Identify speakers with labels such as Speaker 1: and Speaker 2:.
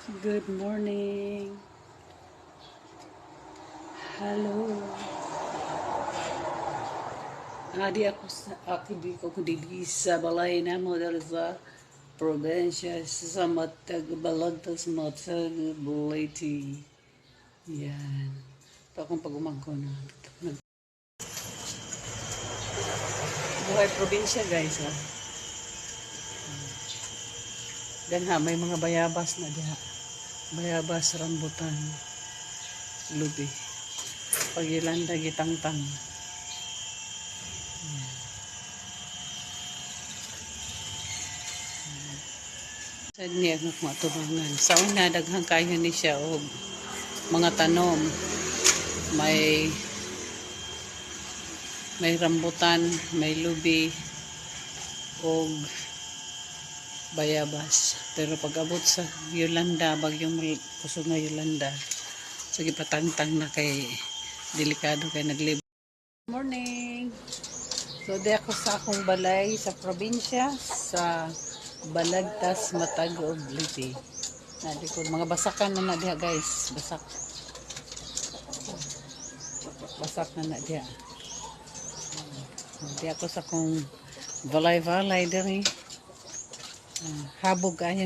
Speaker 1: Good morning. Hello. Adi ako di ko kudigi sa balay na mo dahil sa probinsya sa matag balagtas matag buliti. Yan. Ito akong pagumangko na. Buhay probinsya guys ha. Dan ha, may mga bayabas na diha. Bayabas, rambutan, lubi. Pagilanda gitangtang. Sa niya nga matubangan. Sa una, daghang kayo ni siya o mga tanom. May rambutan, may lubi, o bayabas. Pero pag abot sa Yolanda, bagyong kusog na Yolanda, sige patangtang na kay delikado kay naglib. Morning! So, di ako sa akong balay sa probinsya, sa Balagtas, Matag, ug Liti. Nalikod, mga basakan na na diha guys. Basak na na diha. Di ako sa akong balay-balay diri. Habog kaya.